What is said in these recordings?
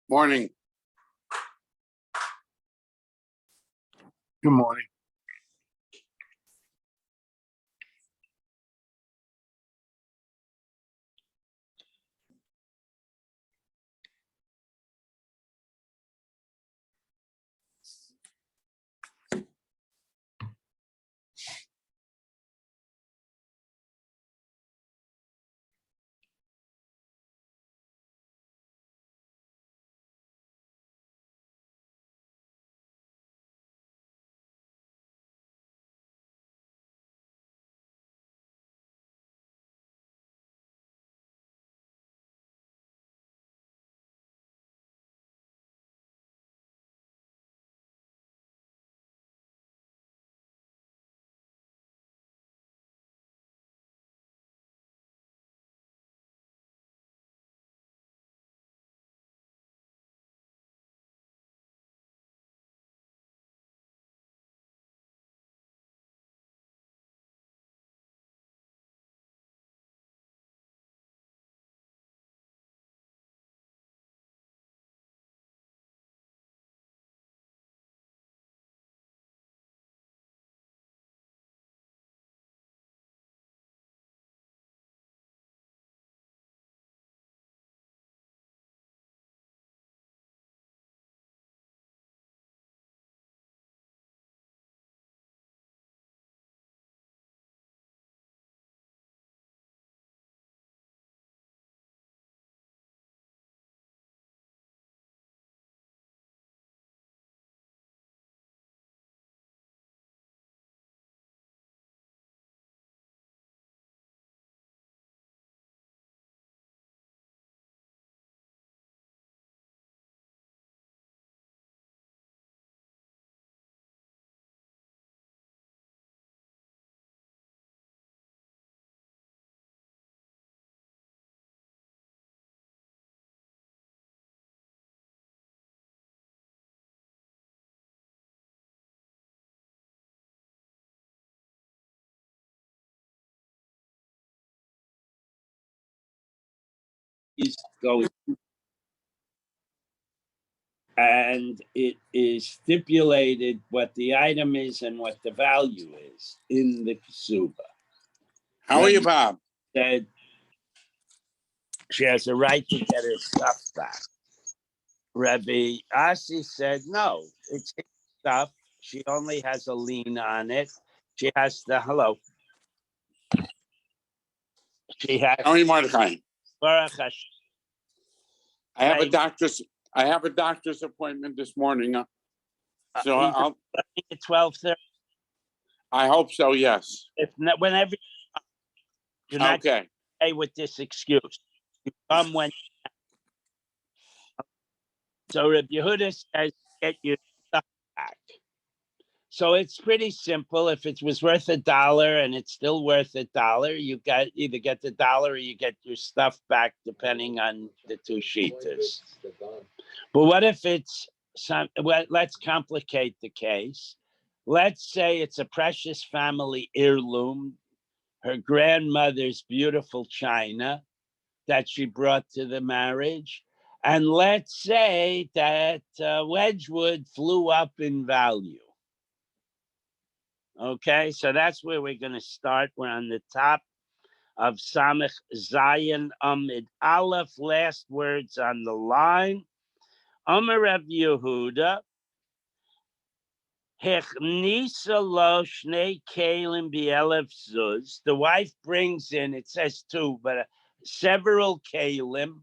Morning. Good morning. Is going, and it is stipulated what the item is and what the value is in the ksuba. How are you, Bob? Said she has a right to get her stuff back. Rabbi Asi said, no, it's his stuff. She only has a lien on it. She has the hello. She has. How are you, Mordecai? Baruch Hashem. I have a doctor's appointment this morning. So I'll. At 12:30. I hope so. Yes. If not, whenever you're not Okay. okay with this excuse, you come when. So Rabbi Yehuda says, get your stuff back. So it's pretty simple. If it was worth $1 and it's still worth $1, you got either get the dollar or you get your stuff back, depending on the two sheeters. But what if it's some? Well, let's complicate the case. Let's say it's a precious family heirloom, her grandmother's beautiful china that she brought to the marriage. And let's say that Wedgwood flew up in value. Okay, so that's where we're going to start. We're on the top of Samech Zayin Amid Aleph, last words on the line. Amar Rav Yehuda, Hechnisa lo shnei kelim bi'elef zuz. The wife brings in, it says two, but several kelim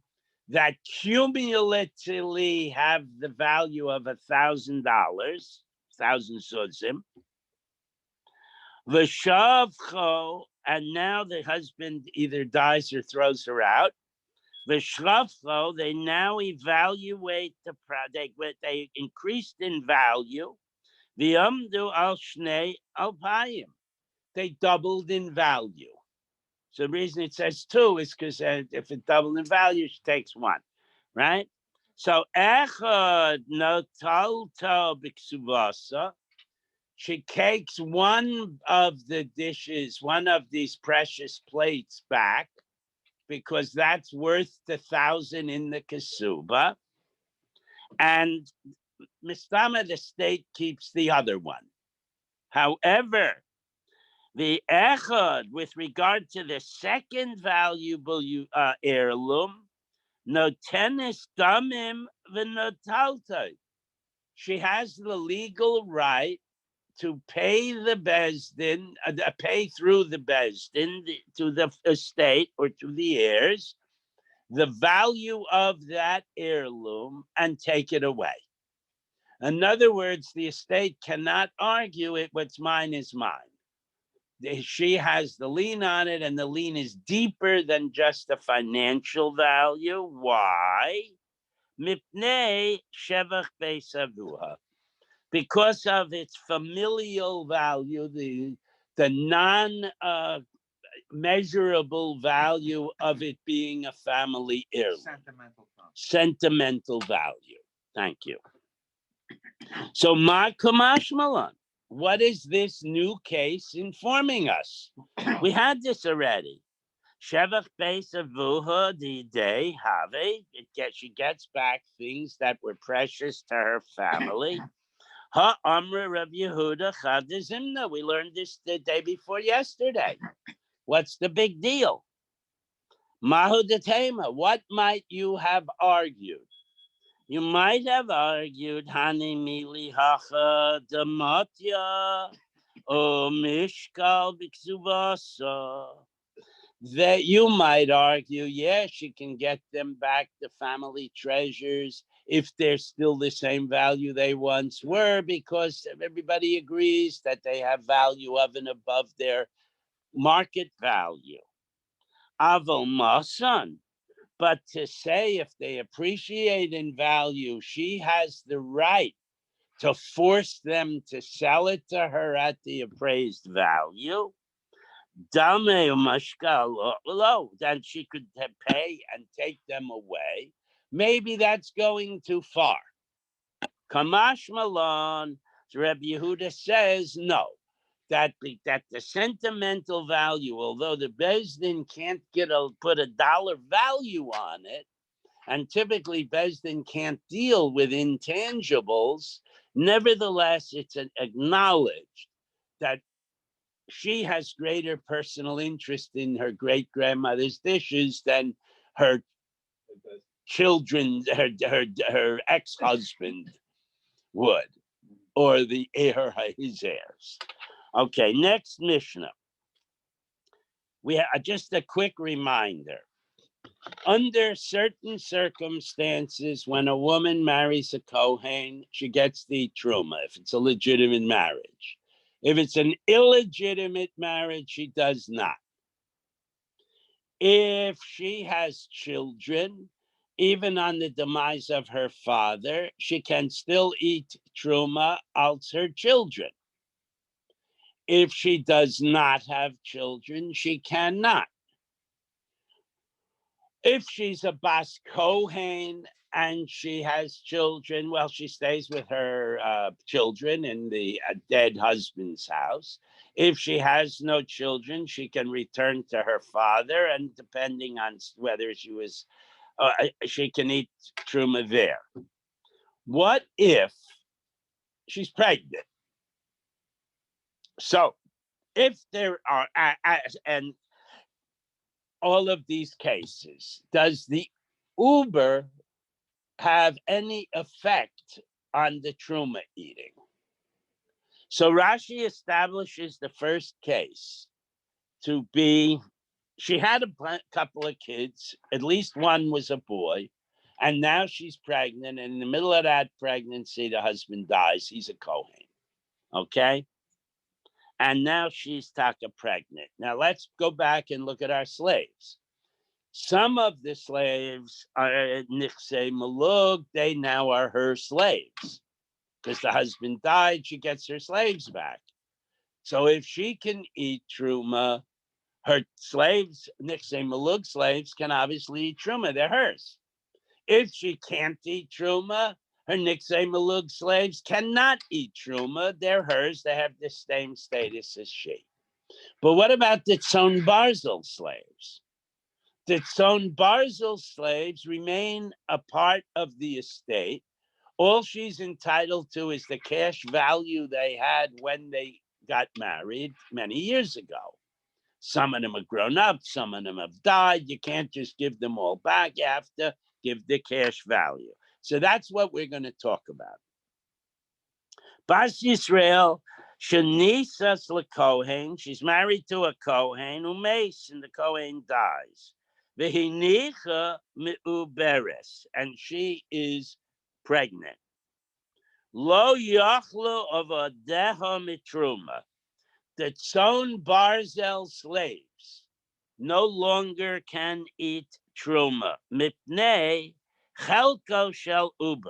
that cumulatively have the value of $1,000, 1,000 zuzim. V'shavcho, and now the husband either dies or throws her out. V'shavcho, they now evaluate the product, they increased in value. V'yamdu al shnei alpayim, they doubled in value. So the reason it says two is because if it doubled in value, she takes one, right? So echad notalto b'ksuvasa, she takes one of the dishes, one of these precious plates back, because that's worth 1,000 in the kasuba. And Mistama, the state keeps the other one. However, the echad, with regard to the second valuable heirloom, notenis damim v'notaltai. She has the legal right to pay the bezdin, pay through the bezdin to the estate or to the heirs, the value of that heirloom and take it away. In other words, the estate cannot argue it, what's mine is mine. She has the lien on it, and the lien is deeper than just the financial value. Why? Mipnei shevach beisavuha. Because of its familial value, the non-measurable value of it being a family heirloom. Sentimental value. Thank you. So, Ma Kamash Malan, what is this new case informing us? We had this already. Shevach Beisavuha the day have. She gets back things that were precious to her family. Ha Amra Rav Yehuda Chadazimna. We learned this the day before yesterday. What's the big deal? Mahu Detema. What might you have argued? You might have argued Hani Mili Hacha Damatya O Mishkal Biksuvasa. That you might argue, yeah, she can get them back, the family treasures, if they're still the same value they once were, because everybody agrees that they have value of and above their market value. Aval Masan. But to say if they appreciate in value, she has the right to force them to sell it to her at the appraised value. Then she could pay and take them away. Maybe that's going too far. Kamash Malon, Rabbi Yehuda says no. That the sentimental value, although the Bezdin can't put a dollar value on it, and typically Bezdin can't deal with intangibles, nevertheless, it's acknowledged that she has greater personal interest in her great-grandmother's dishes than her children, her ex-husband would, or his heirs. Okay, next Mishnah. We have just a quick reminder. Under certain circumstances, when a woman marries a Kohen, she gets the truma, if it's a legitimate marriage. If it's an illegitimate marriage, she does not. If she has children, even on the demise of her father, she can still eat truma als her children. If she does not have children, she cannot. If she's a Bas Kohen and she has children, well, she stays with her children in the dead husband's house. If she has no children, she can return to her father, and depending on whether she can eat truma there. What if she's pregnant? So, if there are, and all of these cases, does the Uber have any effect on the truma eating? So Rashi establishes the first case to be, she had a couple of kids, at least one was a boy, and now she's pregnant, and in the middle of that pregnancy, the husband dies. He's a Kohen, okay? And now she's taka pregnant. Now let's go back and look at our slaves. Some of the slaves are Nichse Malug, they now are her slaves. Because the husband died, she gets her slaves back. So if she can eat truma, her slaves, Nichse Malug slaves, can obviously eat truma, they're hers. If she can't eat truma, her Nichse Malug slaves cannot eat truma, they're hers, they have the same status as she. But what about the Tzon Barzel slaves? The Tzon Barzel slaves remain a part of the estate. All she's entitled to is the cash value they had when they got married many years ago. Some of them are grown up, some of them have died. You can't just give them all back. You have to give the cash value. So that's what we're going to talk about. Bas Yisrael, Shanisas LeKohen, she's married to a Kohen, Umeis, and the Kohen dies. Vehinicha Mi'uberes, and she is pregnant. Lo yachlu of a deha mitruma. The Tzon Barzel slaves no longer can eat truma. Mipnei chelko shel uber.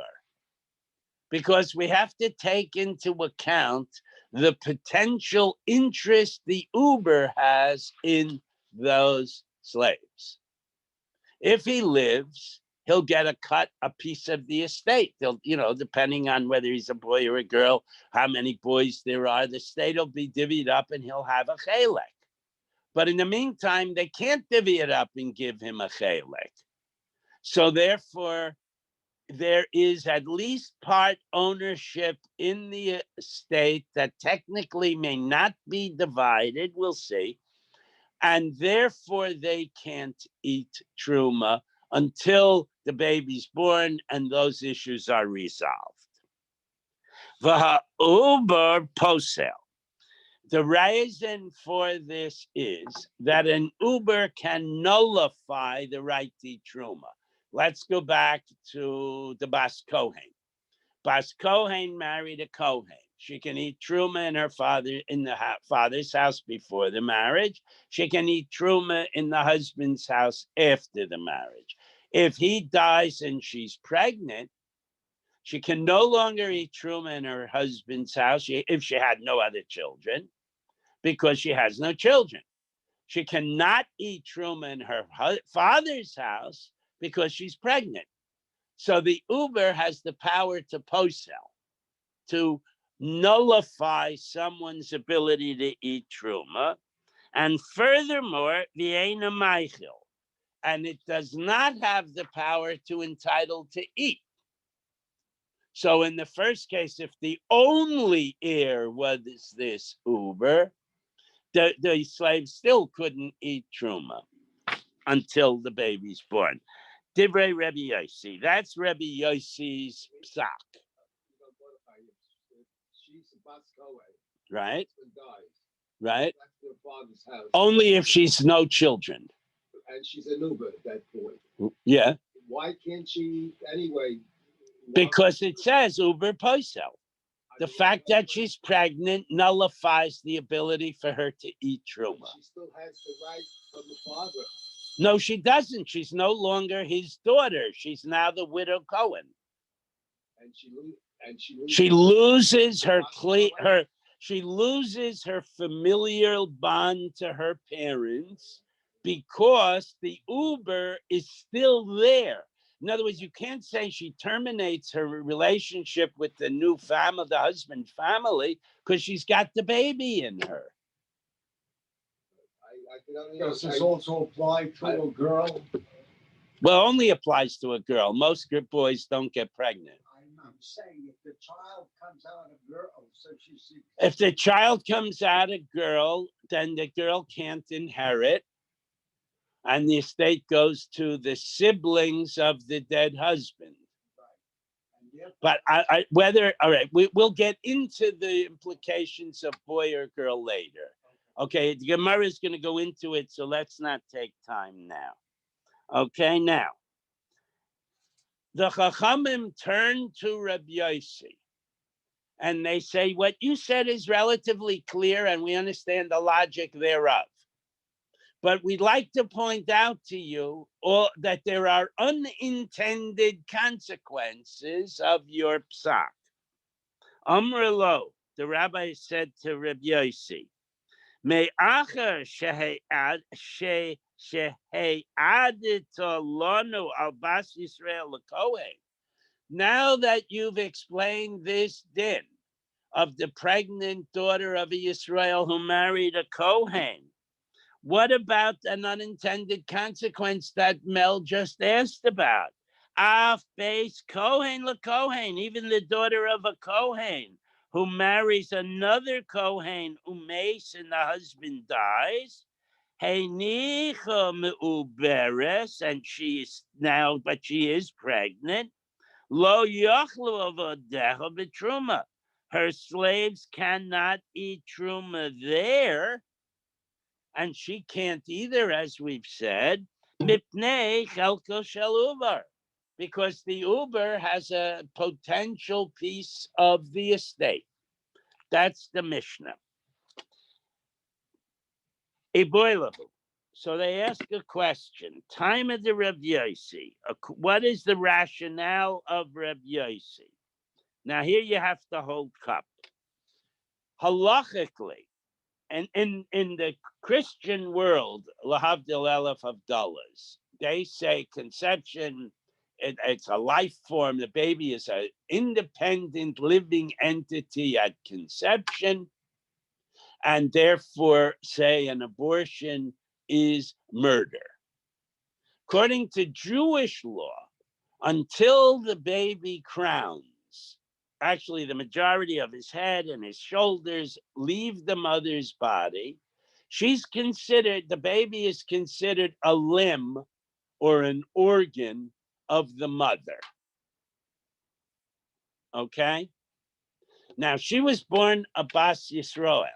Because we have to take into account the potential interest the Uber has in those slaves. If he lives, he'll get a piece of the estate. They'll, depending on whether he's a boy or a girl, how many boys there are, the estate will be divvied up and he'll have a chelek. But in the meantime, they can't divvy it up and give him a chelek. So therefore, there is at least part ownership in the estate that technically may not be divided. We'll see. And therefore, they can't eat truma until the baby's born and those issues are resolved. Uber posel. The reason for this is that an Uber can nullify the right to eat truma. Let's go back to the Bas Kohen. Bas Kohen married a Kohen. She can eat truma in the father's house before the marriage. She can eat truma in the husband's house after the marriage. If he dies and she's pregnant, she can no longer eat truma in her husband's house if she had no other children, because she has no children. She cannot eat truma in her father's house because she's pregnant. So the Uber has the power to posel, to nullify someone's ability to eat truma. And furthermore, v'eina meichel, and it does not have the power to entitle to eat. So in the first case, if the only heir was this Uber, the slave still couldn't eat truma until the baby's born. Divrei Rebbe Yossi. That's Rebbe Yossi's psak. She's a Bas Kohen. Right? Dies. Right? That's their father's house. Only if she's no children. And she's an Uber at that point. Yeah. Why can't she anyway? Because it says Uber posel. The fact that she's pregnant nullifies the ability for her to eat truma. She still has the right from the father. No, she doesn't. She's no longer his daughter. She's now the widow Cohen. And she loses she loses her familial bond to her parents because the Uber is still there. In other words, you can't say she terminates her relationship with the new family, the husband family, because she's got the baby in her. Does this also apply to a girl? Well, only applies to a girl. Most good boys don't get pregnant. I'm saying if the child comes out a girl, so if the child comes out a girl, then the girl can't inherit. And the estate goes to the siblings of the dead husband. But all right, we'll get into the implications of boy or girl later. Okay, the Gemara is going to go into it, so let's not take time now. Okay, now, the Chachamim turn to Rabbi Yossi, and they say, what you said is relatively clear, and we understand the logic thereof. But we'd like to point out to you that there are unintended consequences of your psak. Amr lo, the rabbi said to Rabbi Yossi, Me'acher shehe'adita lanu al bas Yisrael l'kohen. Now that you've explained this din of the pregnant daughter of a Yisrael who married a Kohen, What about an unintended consequence that Mel just asked about? Af base Kohen la Kohen, even the daughter of a Kohen who marries another Kohen umes and the husband dies. Heinicha meuberes, and she is now, but she is pregnant. Lo yochlu avodecha b'truma. Her slaves cannot eat truma there, and she can't either, as we've said. Mipnei chelko shel uber, because the uber has a potential piece of the estate. That's the Mishnah. Eboilahu. So they ask a question. Time of the Reb Yossi. What is the rationale of Reb Yossi? Now here you have to hold cup. Halachically, and in the Christian world, lahavdil elef Havdalas, they say conception, it's a life form. The baby is an independent living entity at conception, and therefore say an abortion is murder. According to Jewish law, until the baby crowns, actually the majority of his head and his shoulders leave the mother's body, the baby is considered a limb or an organ of the mother. Okay? Now, she was born a Bas Yisroel.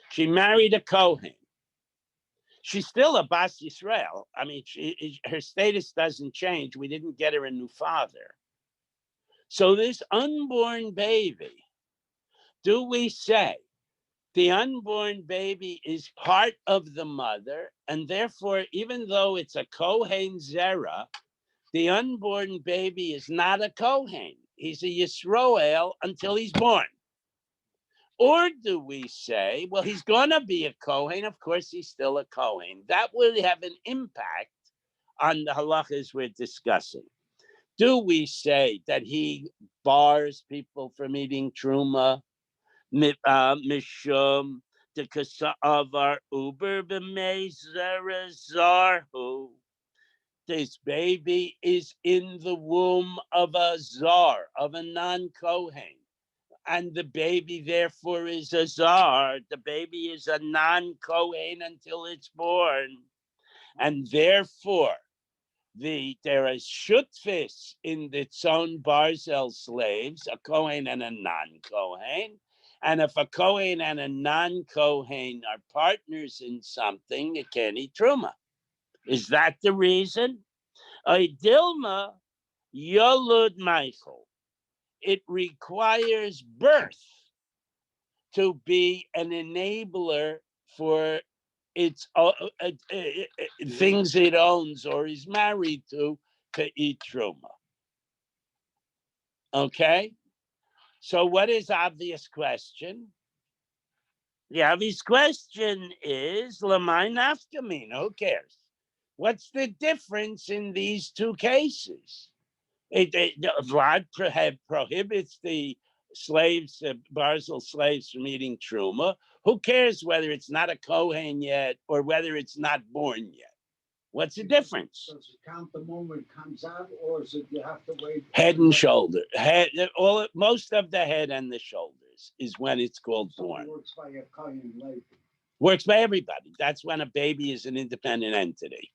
She married a Kohen. She's still a Bas Yisrael. I mean, her status doesn't change. We didn't get her a new father. So this unborn baby, do we say the unborn baby is part of the mother, and therefore, even though it's a Kohen Zera, the unborn baby is not a Kohen. He's a Yisroel until he's born. Or do we say, well, he's going to be a Kohen. Of course, he's still a Kohen. That will have an impact on the halachas we're discussing. Do we say that he bars people from eating truma? Mishum the kasavar uber b'meizarhu. This baby is in the womb of a zar, of a non-Kohen. And the baby, therefore, is a zar. The baby is a non-Kohen until it's born. And therefore, there is shutfis in the tzon barzel slaves, a Kohen and a non-Kohen. And if a Kohen and a non-Kohen are partners in something, it can't eat truma. Is that the reason? Dilma Yolud Michael. It requires birth to be an enabler for its things it owns or is married to eat truma. Okay? So what is obvious question? The obvious question is, Lamai nafkamina, who cares? What's the difference in these two cases? Vlad prohibits the slaves, Barzel slaves, from eating truma. Who cares whether it's not a Kohen yet or whether it's not born yet? What's the difference? So does it count the moment it comes out, or is it you have to wait? Head and shoulder. Most of the head and the shoulders is when it's called born. It works by a Kohen later. Works by everybody. That's when a baby is an independent entity.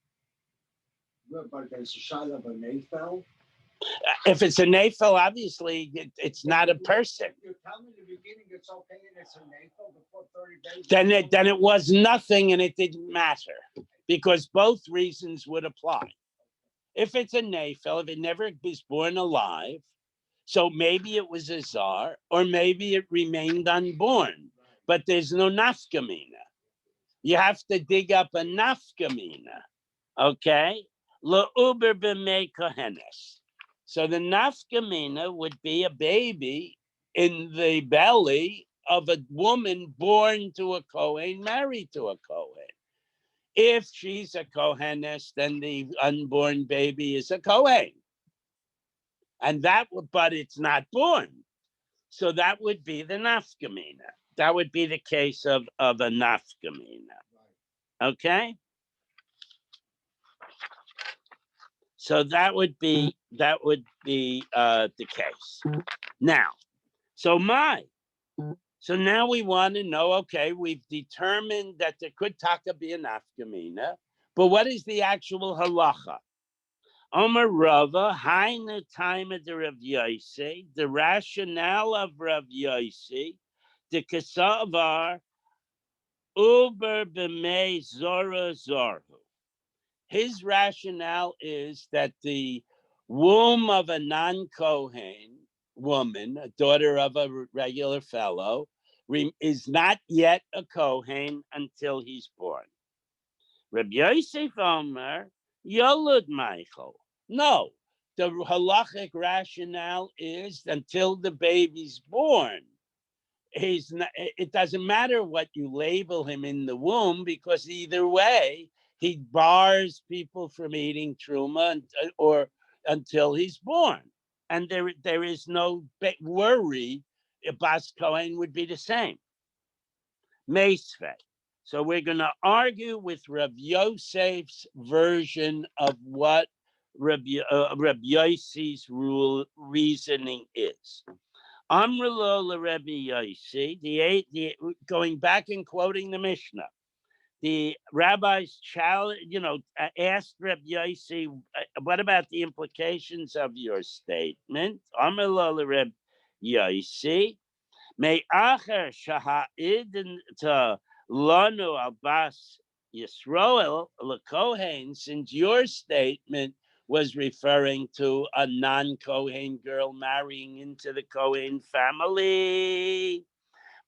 But there's a shot of a Mayfell. If it's a nafel, obviously it's not a person. You're telling me in the beginning it's okay and it's a nafel before 30 days. Then it was nothing and it didn't matter because both reasons would apply. If it's a nafel, if it never was born alive, so maybe it was a zar or maybe it remained unborn, but there's no nafkamina. You have to dig up a nafkamina, okay? La'uber b'mei kohenes. So the nafkamina would be a baby in the belly of a woman born to a Kohen, married to a Kohen. If she's a Kohenes, then the unborn baby is a Kohen. And but it's not born. So that would be the nafkamina. That would be the case of a nafkamina. Okay. So that would be the case. Now, so now we want to know, okay, we've determined that there could taka be an afkamina, but what is the actual halacha? Omer Rava, Haina time of the Rav Yossi, the rationale of Rav Yossi, the Kasavar, Uber b'mei Zora Zorhu. His rationale is that the womb of a non-Kohen woman, a daughter of a regular fellow, is not yet a Kohen until he's born. Rabbi Yosef Omer, Yolud Michael. No, the halachic rationale is until the baby's born. It doesn't matter what you label him in the womb, because either way, he bars people from eating truma or until he's born. And there is no worry. Bas Kohen would be the same. Meisvei. So we're going to argue with Rav Yosef's version of what Rav Yossi's reasoning is. Amrlo Rabbi Yossi, going back and quoting the Mishnah, the rabbis asked Rabbi Yossi, what about the implications of your statement? Amrlo Rabbi Yossi, may acher shaha'id to lanu albas Yisroel lekohen, since your statement was referring to a non-Kohen girl marrying into the Kohen family.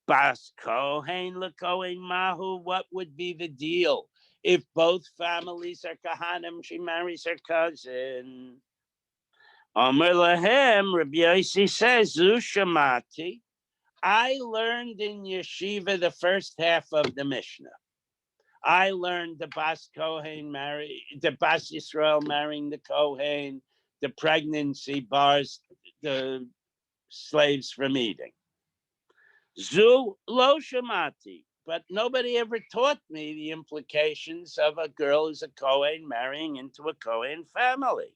Bas Kohen lekohen mahu, what would be the deal if both families are Kahanim? She marries her cousin. Omer lahem, Rabbi Yossi says, Zu shamati. I learned in yeshiva the first half of the Mishnah. I learned the Bas Kohen the Bas Yisrael marrying the Kohen, the pregnancy bars the slaves from eating. Zu lo shamati, but nobody ever taught me the implications of a girl who's a Kohen marrying into a Kohen family.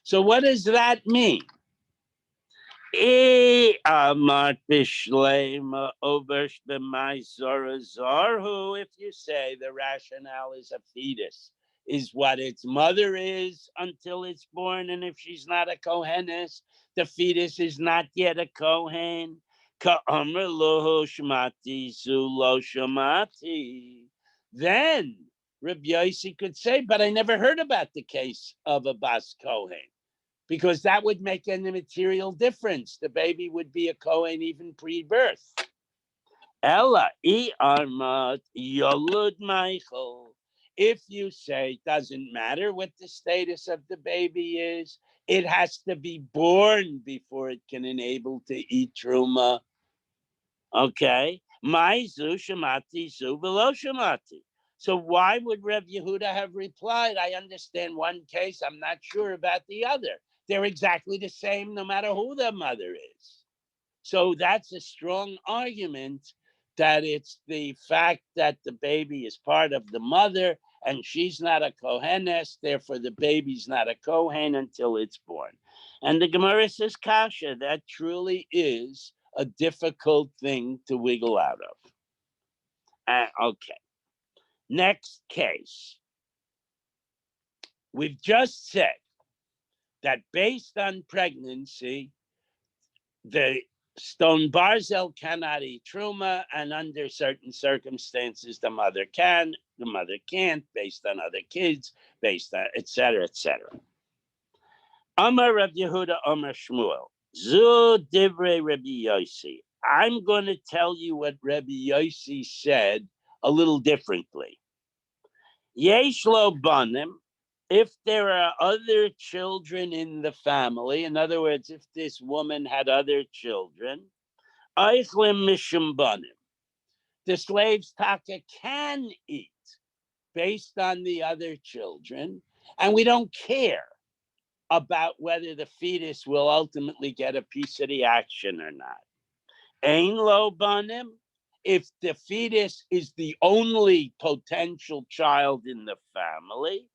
So what does that mean? If you say the rationale is a fetus is what its mother is until it's born, and if she's not a Kohenes, the fetus is not yet a Kohen. Then Rabbi Yossi could say, but I never heard about the case of a Bas Kohen, because that would make any material difference. The baby would be a Kohen even pre-birth. Ella armat yolud Michael. If you say it doesn't matter what the status of the baby is, it has to be born before it can enable to eat truma. Okay, my zu shamati zu velo shamati. So why would Rev Yehuda have replied, I understand one case, I'm not sure about the other. They're exactly the same no matter who the mother is. So that's a strong argument that it's the fact that the baby is part of the mother and she's not a Kohenes, therefore the baby's not a Kohen until it's born. And the Gemara says, Kasha, that truly is a difficult thing to wiggle out of. Okay. Next case. We've just said that based on pregnancy, the stone barzel cannot eat truma, and under certain circumstances, the mother can, the mother can't, based on other kids, based on et cetera, et cetera. Amar Rav Yehuda, Amar Shmuel, Zu divrei Rabbi Yossi. I'm going to tell you what Rabbi Yossi said a little differently. Yesh lo banim, if there are other children in the family, in other words, if this woman had other children, Eichlim mishum banim, the slaves taka can eat based on the other children, and we don't care about whether the fetus will ultimately get a piece of the action or not. Ein lo banim, if the fetus is the only potential child in the family,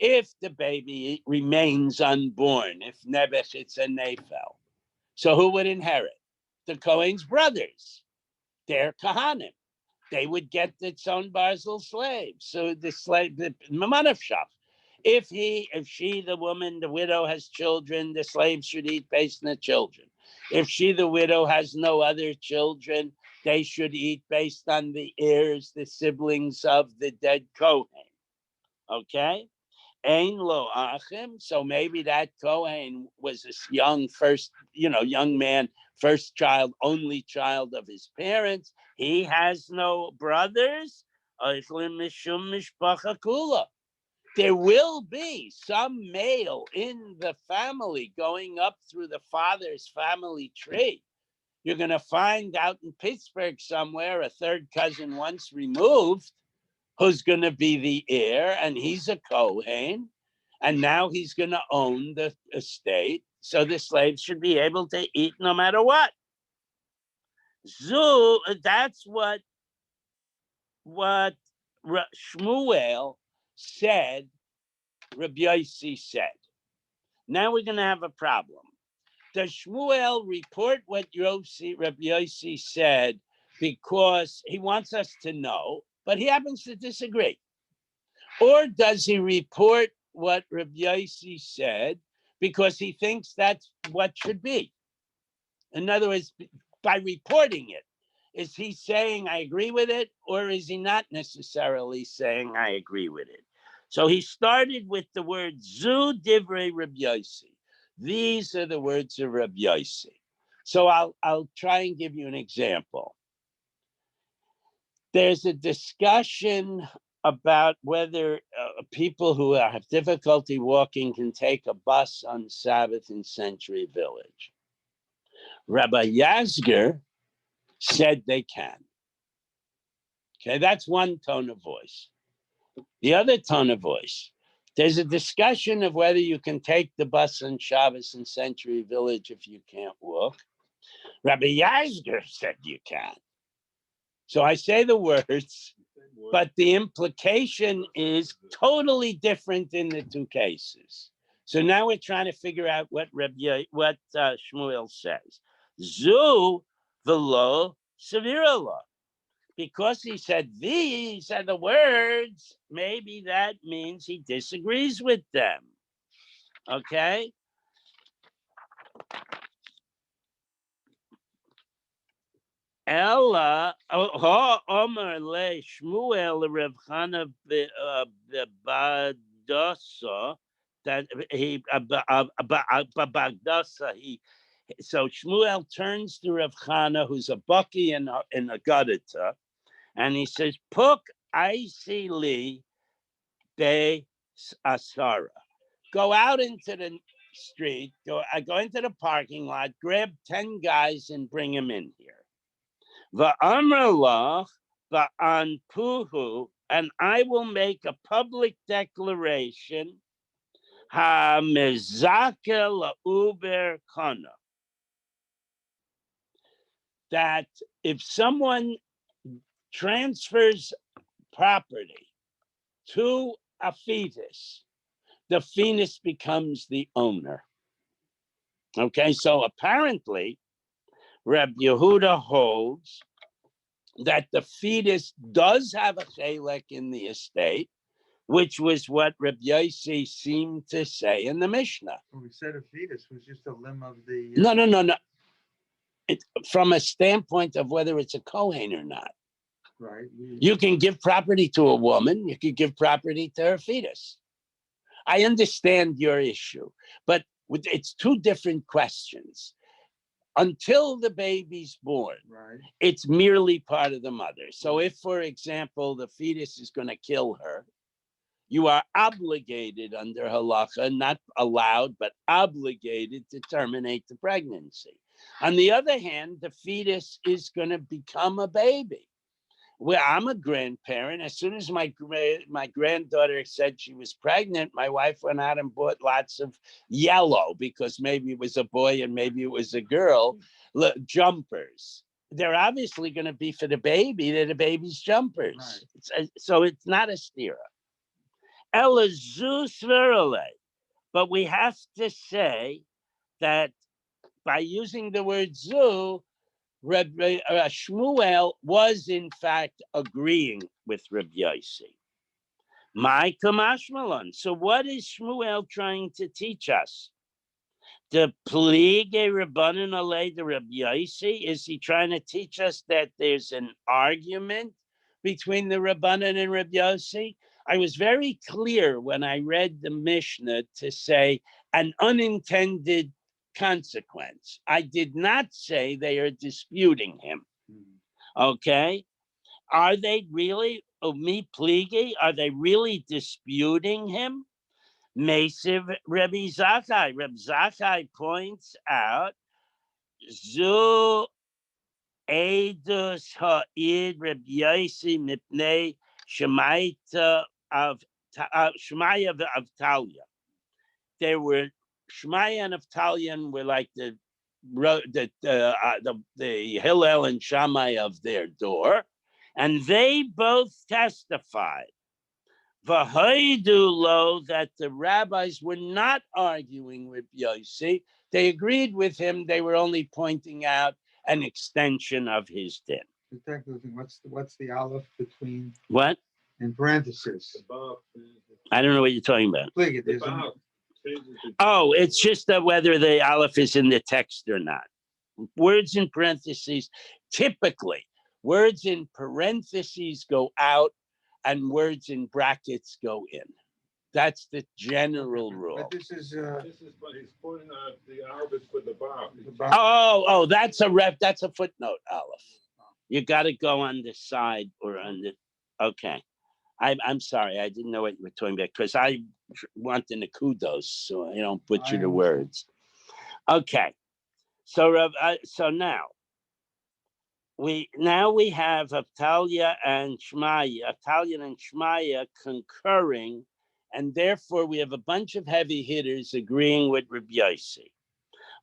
if the baby remains unborn, if Nebech, it's a Nefel. So who would inherit? The Kohen's brothers. They're Kahanim. They would get its own Barzel slaves. So the slave, the Mamanavshach. If she, the woman, the widow has children, the slaves should eat based on the children. If she, the widow, has no other children, they should eat based on the heirs, the siblings of the dead Kohen. Okay? Ein lo achim. So maybe that Kohen was this young man, first child, only child of his parents. He has no brothers. There will be some male in the family going up through the father's family tree. You're going to find out in Pittsburgh somewhere a third cousin once removed who's going to be the heir, and he's a Kohen, and now he's going to own the estate. So the slaves should be able to eat no matter what. That's what Shmuel said, Rabbi Yossi said. Now we're going to have a problem. Does Shmuel report what Rabbi Yossi said because he wants us to know, but he happens to disagree? Or does he report what Rabbi Yossi said because he thinks that's what should be? In other words, by reporting it, is he saying I agree with it, or is he not necessarily saying I agree with it? So he started with the word Zu Divrei Rabbi Yossi. These are the words of Rabbi Yossi. So I'll try and give you an example. There's a discussion about whether people who have difficulty walking can take a bus on Sabbath in Century Village. Rabbi Yazger said they can. Okay, that's one tone of voice. The other tone of voice, there's a discussion of whether you can take the bus on Shabbos in Century Village if you can't walk. Rabbi Yazger said you can. So I say the words, but the implication is totally different in the two cases. So now we're trying to figure out what Shmuel says. Zu velo sevira lo. Because he said these are the words, maybe that means he disagrees with them. Okay? Ella, Omer le Shmuel Rav Chana Bagdasa, that he Bagdasa, so Shmuel turns to Rav Chana, who's a Baki in a Gadita, and he says, Puk Aisi Li Be Asara. Go out into the street, go into the parking lot, grab 10 guys and bring them in here. Va'amralach va'anpuhu, and I will make a public declaration, ha'mezake la'uber kana, that if someone transfers property to a fetus, the fetus becomes the owner. Okay, so apparently, Reb Yehuda holds that the fetus does have a chelek in the estate, which was what Reb Yossi seemed to say in the Mishnah. Well, we said a fetus was just a limb of the... No. From a standpoint of whether it's a Kohen or not. Right. You can give property to a woman, you could give property to her fetus. I understand your issue, but it's two different questions. Until the baby's born, Right. it's merely part of the mother. So if, for example, the fetus is going to kill her, you are obligated under halacha, not allowed, but obligated to terminate the pregnancy. On the other hand, the fetus is going to become a baby. Well, I'm a grandparent. As soon as my granddaughter said she was pregnant, my wife went out and bought lots of yellow, because maybe it was a boy and maybe it was a girl, jumpers. They're obviously going to be for the baby. They're the baby's jumpers. So it's not a stira. Ella Zeus Verole. But we have to say that by using the word zu, Shmuel was in fact agreeing with Reb Yossi. My kamashmalon. So what is Shmuel trying to teach us? The pliege rabbanan alei the Reb Yossi. Is he trying to teach us that there's an argument between the rabbanan and Reb Yossi? I was very clear when I read the Mishnah to say an unintended consequence. I did not say they are disputing him. Okay? Are they really, me pligi, are they really disputing him? Mesiv Rebbe Zachai. Rebbe Zachai points out, Zu Eidus Ha'id Rebbe Yossi Mipnei Shemaita of Shemaya of Talia. There were Shemaya and Avtalion were like the Hillel and Shammai of their door, and they both testified V'haidu that the rabbis were not arguing with Yossi. They agreed with him. They were only pointing out an extension of his din. What's the aleph between What? in parentheses? I don't know what you're talking about. Please, there's Oh, it's just that whether the aleph is in the text or not. Words in parentheses, typically, words in parentheses go out and words in brackets go in. That's the general rule. But this is but he's pointing out the Arabic with the bar. Oh, that's a footnote, aleph. You got to go on the side or on the, okay. I'm sorry, I didn't know what you were talking about because I want the nakudos, so I don't butcher the words. Okay, so now we have Avtalia and Shmaya concurring, and therefore we have a bunch of heavy hitters agreeing with Reb Yossi.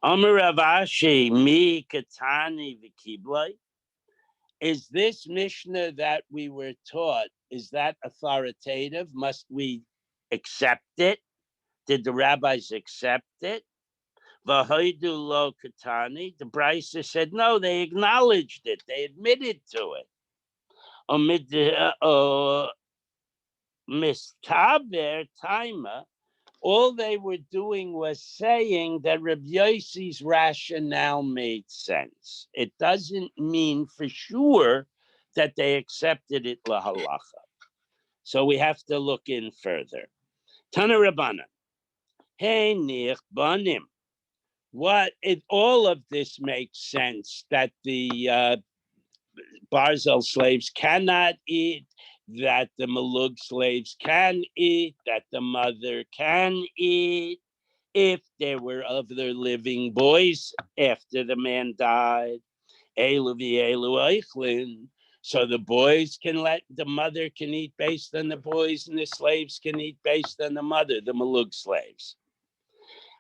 Amar Rav Ashi mi katani v'kiblai. Is this Mishnah that we were taught, is that authoritative? Must we accept it? Did the rabbis accept it? V'haidu lo katani. The Brisa said no, they acknowledged it. They admitted to it. Mistaber taima. All they were doing was saying that Reb Yossi's rationale made sense. It doesn't mean for sure that they accepted it lahalacha. So we have to look in further. Tana Rabbanan. Hey nich banim. All of this makes sense that the Barzel slaves cannot eat, that the Malug slaves can eat, that the mother can eat, if there were other living boys after the man died. Elu v'elu eichlin. So the boys the mother can eat based on the boys, and the slaves can eat based on the mother, the Malug slaves.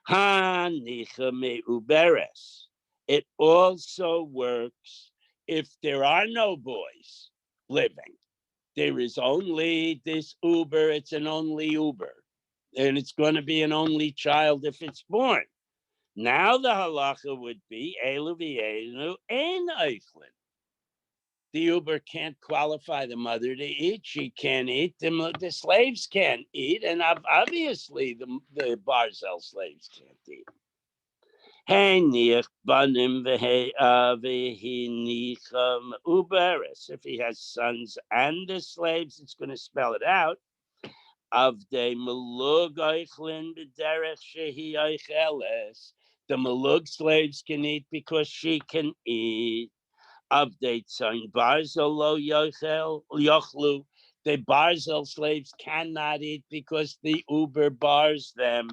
Ha-nicha me'uberes. It also works if there are no boys living. There is only this Uber, it's an only Uber. And it's going to be an only child if it's born. Now the halacha would be Elu v'elu ein eichlin. The Uber can't qualify the mother to eat. She can't eat. The slaves can't eat. And obviously the Barzel slaves can't eat. If he has sons and the slaves, it's going to spell it out. Of the Malug eichlin b'derech shehi eicheles. The Malug slaves can eat because she can eat. Of the Tzayin Barzel lo yochlu. The Barzel slaves cannot eat because the Uber bars them.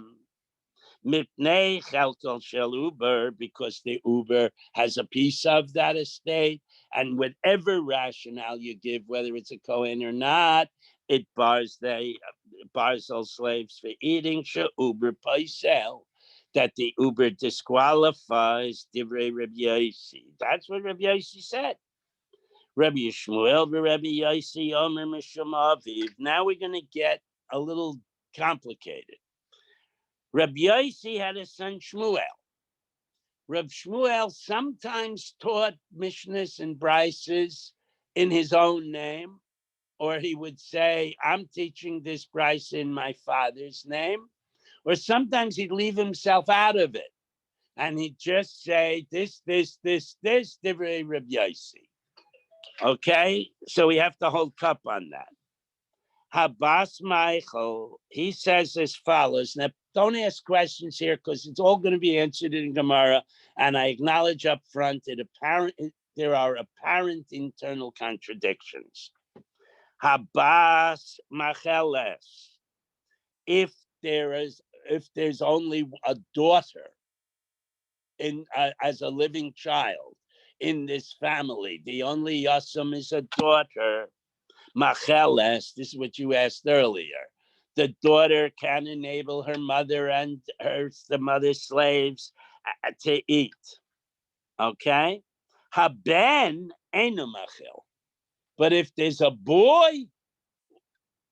Mipnei chelkol shel uber, because the uber has a piece of that estate, and whatever rationale you give, whether it's a Kohen or not, it bars all slaves for eating. Uber paisel, that the uber disqualifies divrei Rabbi Yossi. That's what Rabbi Yossi said. Rabbi Yishmael, Rabbi Yossi, Omer Mishum Aviv. Now we're going to get a little complicated. Rabbi Yossi had a son Shmuel. Rabbi Shmuel sometimes taught Mishnahs and Brises in his own name, or he would say, I'm teaching this Brise in my father's name, or sometimes he'd leave himself out of it, and he'd just say, this, Divrei Rabbi Yossi. Okay, so we have to hold cup on that. Habas Michael, he says as follows. Now, don't ask questions here because it's all going to be answered in Gemara. And I acknowledge up front that there are apparent internal contradictions. Habas Macheles. If there's only a daughter as a living child in this family, the only yasam is a daughter. Macheles, this is what you asked earlier. The daughter can enable her mother and the mother's slaves to eat. Okay? Haben enu machel. But if there's a boy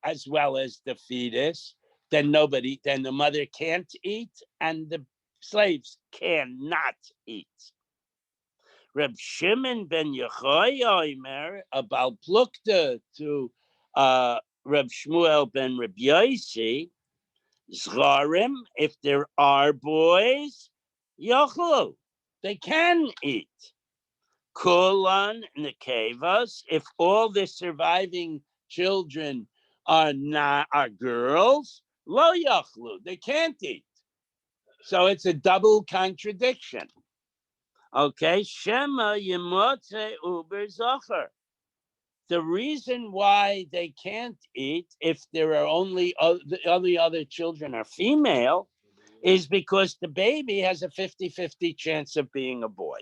as well as the fetus, then the mother can't eat and the slaves cannot eat. Reb Shimon ben Yochai Omer about plukta to Reb Shmuel ben Reb Yossi, Zcharim, if there are boys, Yochlu, they can eat. Kulan Nekevas, if all the surviving children are girls, Lo Yochlu, they can't eat. So it's a double contradiction. Okay, Shema Yemotze Uber Zocher. The reason why they can't eat if there are only other children are female is because the baby has a 50-50 chance of being a boy.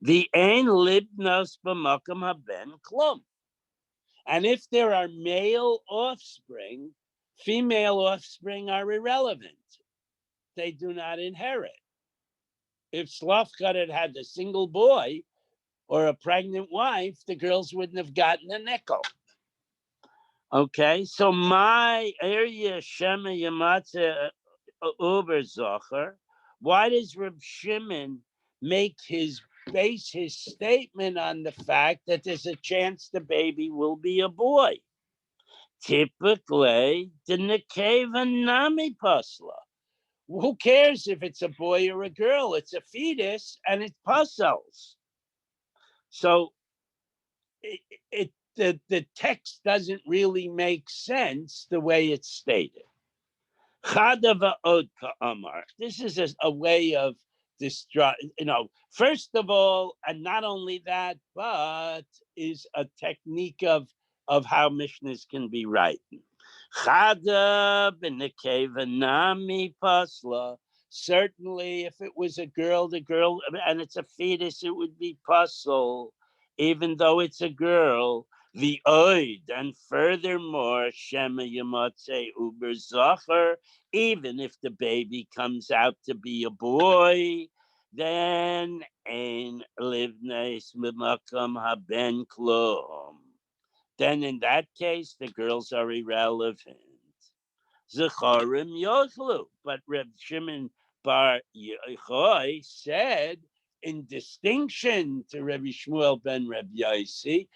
The Ein Libnos B'Makom Haben Klum. And if there are male offspring, female offspring are irrelevant. They do not inherit. If Slavkat had a single boy or a pregnant wife, the girls wouldn't have gotten a nickel. Okay, so my area Shema Yamatze Uber Zocher. Why does Reb Shimon base his statement on the fact that there's a chance the baby will be a boy? Typically, the Nekeva Nami Pasla. Who cares if it's a boy or a girl? It's a fetus and it puzzles. So the text doesn't really make sense the way it's stated. This is a way of first of all, and not only that, but is a technique of how Mishnahs can be written. Certainly, if it was a girl, and it's a fetus, it would be puzzle, even though it's a girl. The oid, and furthermore, Shema Yamotze Uber Zocher, even if the baby comes out to be a boy, then Ein Livnes B'Makom Haben Klum. Then in that case, the girls are irrelevant. Zecharim Yochlu. But Reb Shimon bar Yochai said, in distinction to Rabbi Shmuel ben Reb Yossi,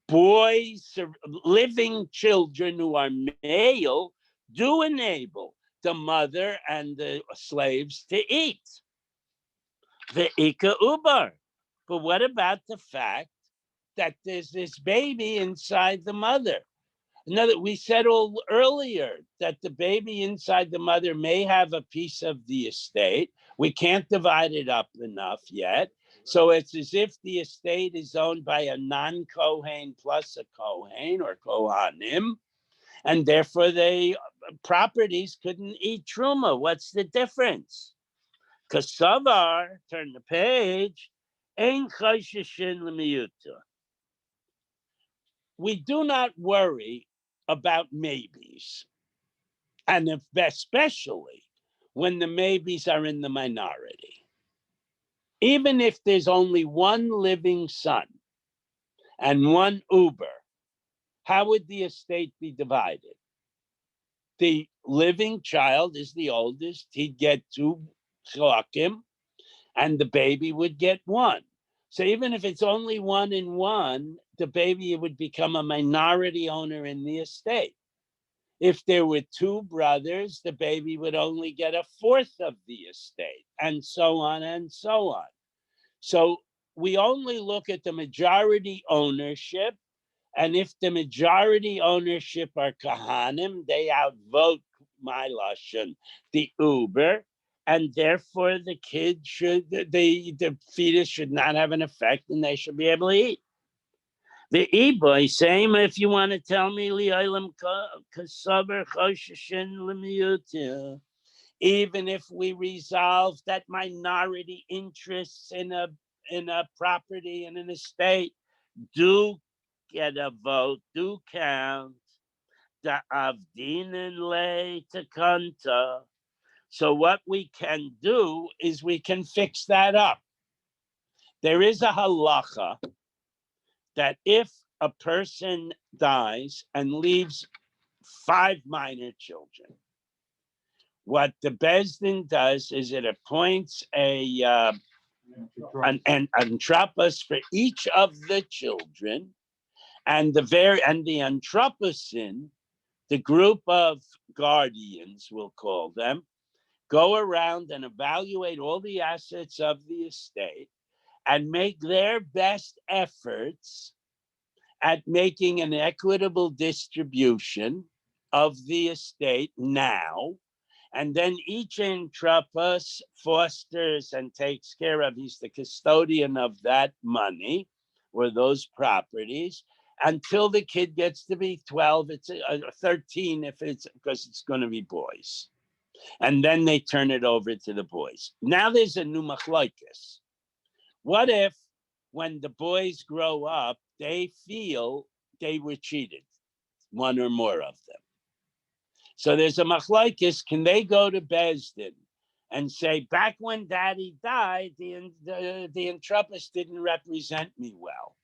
boys, living children who are male, do enable the mother and the slaves to eat. The Ika Ubar. But what about the fact that there's this baby inside the mother? We said earlier that the baby inside the mother may have a piece of the estate. We can't divide it up enough yet. So it's as if the estate is owned by a non-Kohen plus a Kohen or Kohanim. And therefore they properties couldn't eat truma. What's the difference? Kasavar, turn the page, ein chayshishin lemiyuta. We do not worry about maybes, and especially when the maybes are in the minority. Even if there's only one living son and one uber, how would the estate be divided? The living child is the oldest. He'd get 2 chlakim, and the baby would get 1. So even if it's only 1 and 1, the baby would become a minority owner in the estate. If there were 2 brothers, the baby would only get 1/4 of the estate, and so on and so on. So we only look at the majority ownership, and if the majority ownership are Kahanim, they outvote my lashon, the uber, and therefore the kid should, the fetus should not have an effect, and they should be able to eat. The e-boy, same if you want to tell me, even if we resolve that minority interests in a property and an estate do get a vote, do count, the avdinin le tekanta. So what we can do is we can fix that up. There is a halacha that if a person dies and leaves 5 minor children, what the Bezdin does is it appoints an anthropos for each of the children, and the anthroposin, the group of guardians, we'll call them, go around and evaluate all the assets of the estate and make their best efforts at making an equitable distribution of the estate now. And then each anthropos fosters and takes care of, he's the custodian of that money or those properties until the kid gets to be 12, it's 13 if it's, because it's going to be boys. And then they turn it over to the boys. Now there's a new machlokes. What if when the boys grow up, they feel they were cheated, 1 or more of them? So there's a machlokes. Can they go to Bezdin and say, back when daddy died, the anthropos didn't represent me well,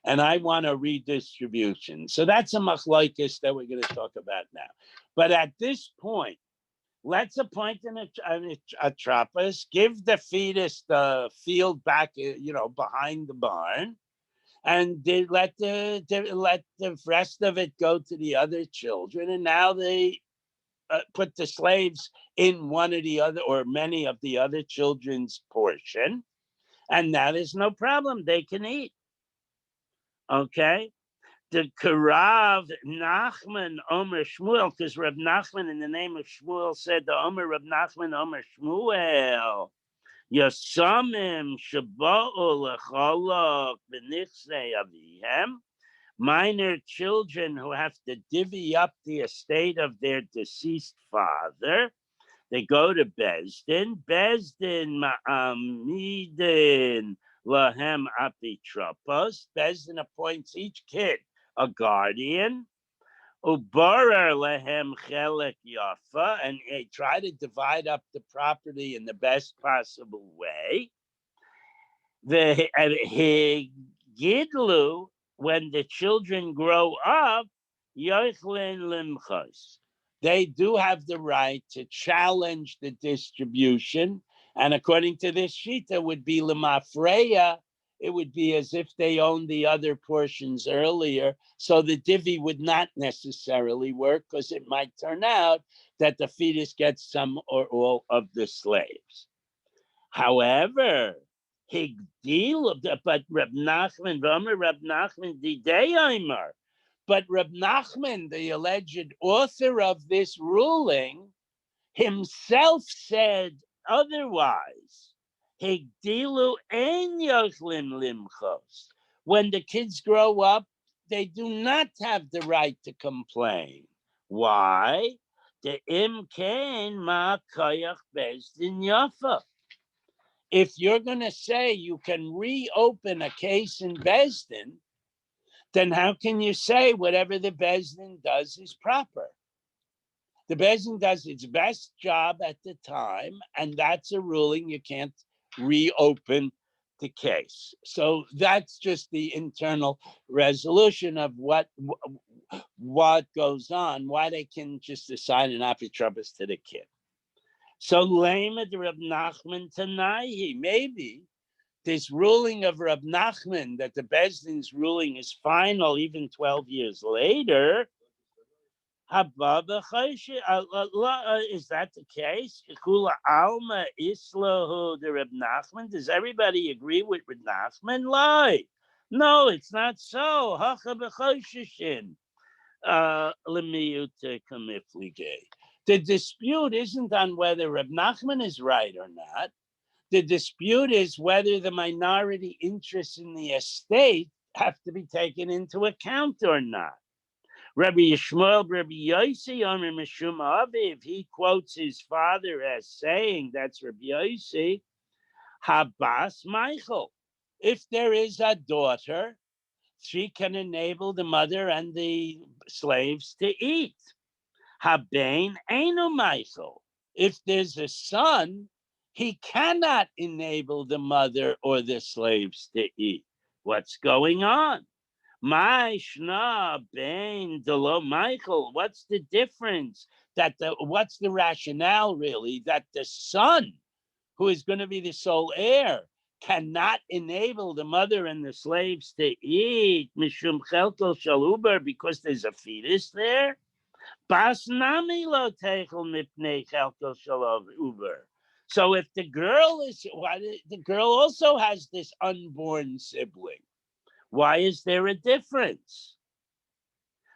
and I want a redistribution? So that's a machlokes that we're going to talk about now. But at this point, let's appoint an anthropos, give the fetus the field back, behind the barn, and they let the rest of it go to the other children. And now they put the slaves in one of the other or many of the other children's portion, and now there's no problem. They can eat. Okay? The Karav Nachman Omer Shmuel, because Reb Nachman in the name of Shmuel said the Omer Reb Nachman Omer Shmuel, Yasamim Shaba'u Lecholok B'nichsei Avihem, minor children who have to divvy up the estate of their deceased father. They go to Bezdin. Bezdin ma'amidin lahem apitropos. Bezdin appoints each kid a guardian. Ubarer lehem chelek yafa, and they try to divide up the property in the best possible way. The gidlu, when the children grow up, yochlin limchos, they do have the right to challenge the distribution. And according to this shita, would be lemafreya. It would be as if they owned the other portions earlier. So the divvy would not necessarily work, because it might turn out that the fetus gets some or all of the slaves. However, but Reb Nachman, but Reb Nachman, the alleged author of this ruling, himself said otherwise. Higdilu ein yochlin limchos. When the kids grow up, they do not have the right to complain. Why? The imkain ma koyach bezdin yafa. If you're going to say you can reopen a case in Bezdin, then how can you say whatever the Bezdin does is proper? The Bezdin does its best job at the time, and that's a ruling. You can't reopen the case. So that's just the internal resolution of what goes on, why they can just assign an apitrubus to the kid. So Lema de Reb Nachman Tanahi, maybe this ruling of Reb Nachman that the Bezdin's ruling is final even 12 years later. Is that the case? Kula Alma Islahu de Reb Nachman. Does everybody agree with Reb Nachman? Lie. No, it's not so. The dispute isn't on whether Reb Nachman is right or not. The dispute is whether the minority interests in the estate have to be taken into account or not. Rabbi Yishmael, Rabbi Yossi, Omer Mishum Aviv, he quotes his father as saying, that's Rabbi Yossi, Habas Michael. If there is a daughter, she can enable the mother and the slaves to eat. Habain Eino Michael. If there's a son, he cannot enable the mother or the slaves to eat. What's going on? My Shna Bain Delo Michael. What's the difference? What's the rationale really that the son, who is going to be the sole heir, cannot enable the mother and the slaves to eat Mishum Chelkel Shaluber because there's a fetus there? Basnami lo techel mipnei chelkel shalov uber. So if the girl also has this unborn sibling, why is there a difference?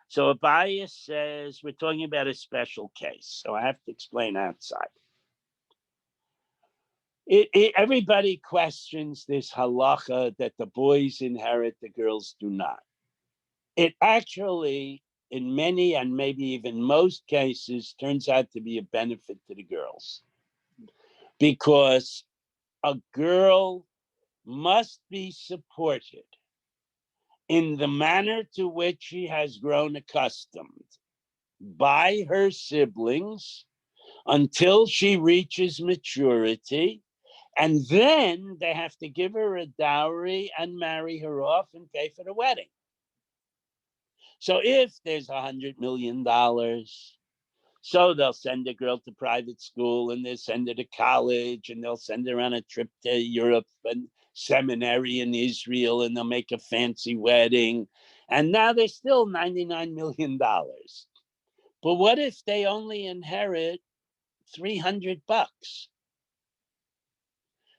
So Abaye says we're talking about a special case, so I have to explain outside. Everybody questions this halacha that the boys inherit, the girls do not. It actually, in many and maybe even most cases, turns out to be a benefit to the girls. Because a girl must be supported in the manner to which she has grown accustomed by her siblings until she reaches maturity. And then they have to give her a dowry and marry her off and pay for the wedding. So if there's $100 million, so they'll send a girl to private school and they'll send her to college and they'll send her on a trip to Europe and seminary in Israel and they'll make a fancy wedding. And now there's still $99 million. But what if they only inherit $300?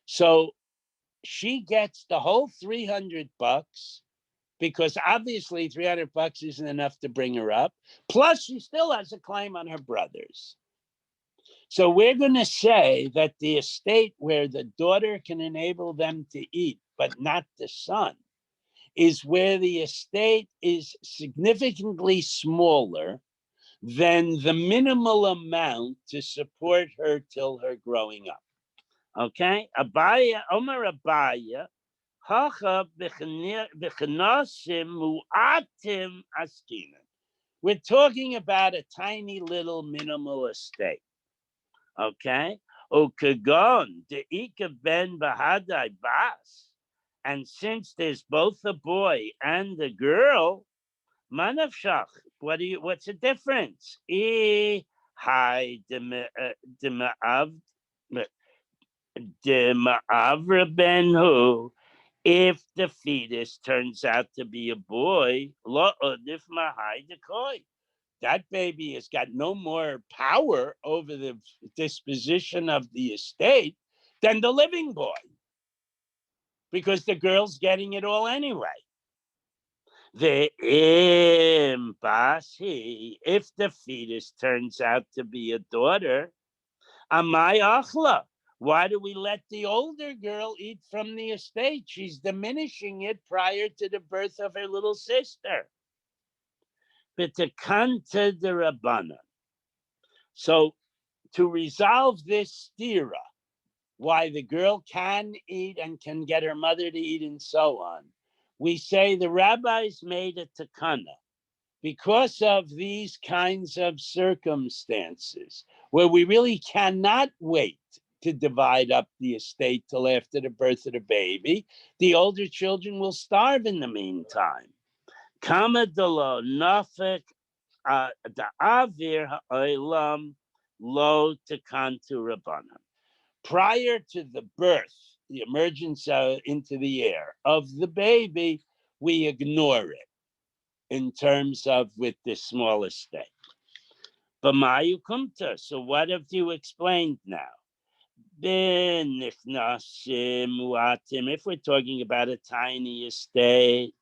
So she gets the whole $300 because obviously $300 isn't enough to bring her up. Plus, she still has a claim on her brothers. So we're going to say that the estate where the daughter can enable them to eat, but not the son, is where the estate is significantly smaller than the minimal amount to support her till her growing up. Okay? Abaya, Omer Abaya, we're talking about a tiny little minimal estate. Okay? Ukagon, the Ika ben Bahadai Bas. And since there's both a boy and a girl, Manavshach, what's the difference? Hi Dema'avra benhu. If the fetus turns out to be a boy, that baby has got no more power over the disposition of the estate than the living boy, because the girl's getting it all anyway. The impasi, if the fetus turns out to be a daughter, amai achla. Why do we let the older girl eat from the estate? She's diminishing it prior to the birth of her little sister. But the kanta de Rabbana. So to resolve this stira, why the girl can eat and can get her mother to eat and so on, we say the rabbis made a takana because of these kinds of circumstances where we really cannot wait to divide up the estate till after the birth of the baby. The older children will starve in the meantime. Kama delo nafek da'avir ha'olam lo tekantu rabbanan. Prior to the birth, the emergence into the air of the baby, we ignore it in terms of with this small estate. But Mayu Kumta, so what have you explained now? If we're talking about a tiny estate,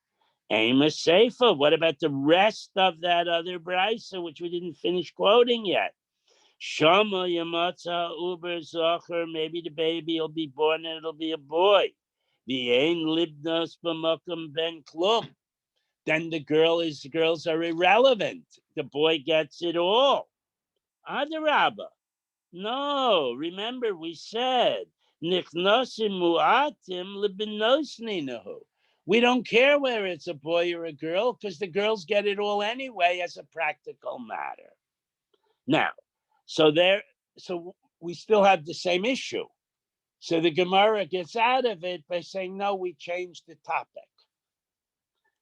Aim a Seifa. What about the rest of that other brisa, which we didn't finish quoting yet? Shama Yamata Uber Zocher, maybe the baby will be born and it'll be a boy. The Ein Libnos B'Makom Ben Klum. Then the girls are irrelevant. The boy gets it all. Adarabba. No, remember we said Nichnosim Muatim Libinosninahu. We don't care whether it's a boy or a girl because the girls get it all anyway as a practical matter. Now, so we still have the same issue. So the Gemara gets out of it by saying, no, we changed the topic.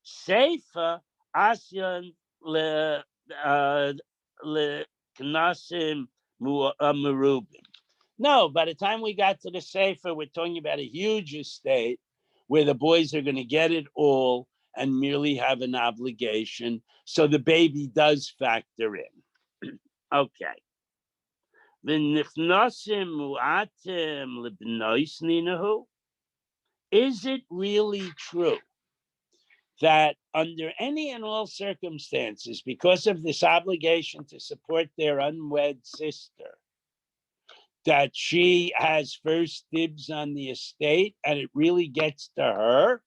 Seifa Asyan le Knasim Merubim. No, by the time we got to the Sefer, we're talking about a huge estate where the boys are going to get it all and merely have an obligation. So the baby does factor in. Okay. Is it really true that under any and all circumstances, because of this obligation to support their unwed sister, that she has first dibs on the estate and it really gets to her?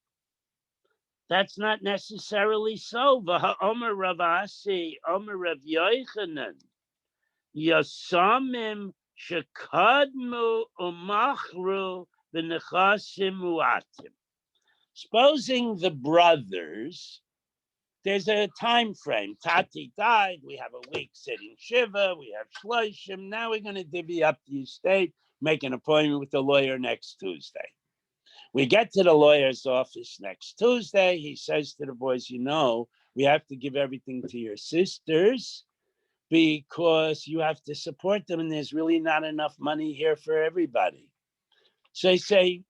That's not necessarily so. Omer Rav Asi, Omer Rav Yochanan, Yasamim shekadmu umachru v'nechasim muatim. Supposing the brothers, there's a time frame. Tati died. We have a week sitting Shiva. We have Shloshim. Now we're going to divvy up the estate, make an appointment with the lawyer next Tuesday. We get to the lawyer's office next Tuesday. He says to the boys, we have to give everything to your sisters because you have to support them and there's really not enough money here for everybody. So they say,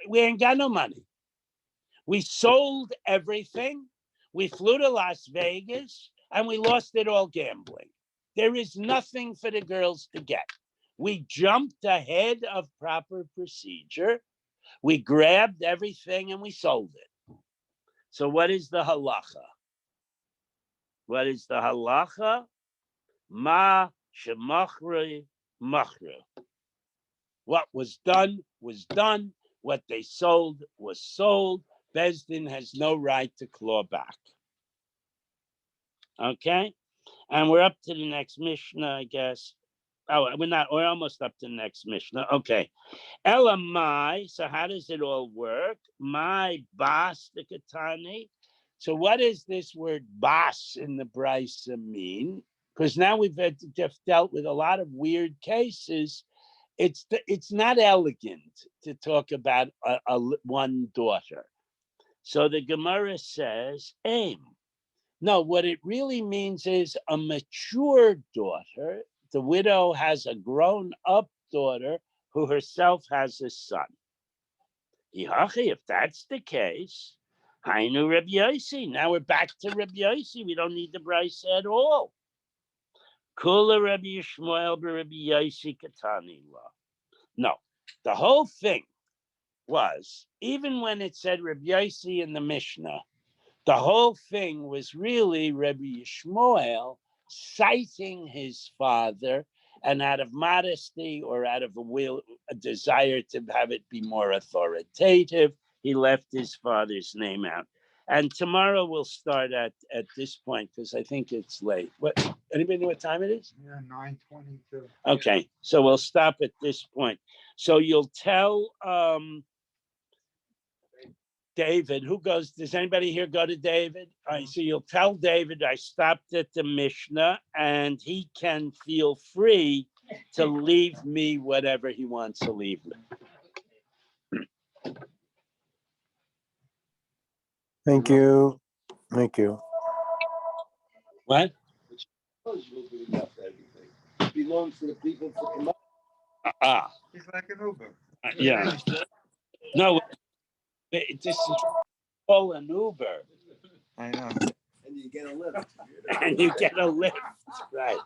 we ain't got no money. We sold everything. We flew to Las Vegas and we lost it all gambling. There is nothing for the girls to get. We jumped ahead of proper procedure. We grabbed everything and we sold it. So what is the halacha? What is the halacha? Ma shemachri machru. What was done was done. What they sold was sold. Beis Din has no right to claw back. Okay? And we're up to the next Mishnah, I guess. Oh, we're almost up to the next Mishnah. Okay. Elamai, so how does it all work? My bas the katani. So what does this word bas in the Brisa mean? Because now we've dealt with a lot of weird cases. It's not elegant to talk about one daughter. So the Gemara says, aim. No, what it really means is a mature daughter. The widow has a grown-up daughter who herself has a son. If that's the case, Hainu Reb Yosi. Now we're back to Reb Yosi. We don't need the Brisa at all. Kula Reb Yishmael Reb Yosi Katani law. No, the whole thing was, even when it said Reb Yosi in the Mishnah, the whole thing was really Rabbi Yishmael citing his father, and out of modesty or out of a desire to have it be more authoritative, he left his father's name out. And tomorrow we'll start at this point because I think it's late. What? Anybody know what time it is? Yeah, 9:22. Okay, so we'll stop at this point. So you'll tell David, who goes, does anybody here go to David? All right, so you'll tell David I stopped at the Mishnah and he can feel free to leave me whatever he wants to leave me. Thank you. Thank you. What? Belongs to the people to come up. He's like an Uber. Yeah. No, this is all an Uber. I know. And you get a lift, right?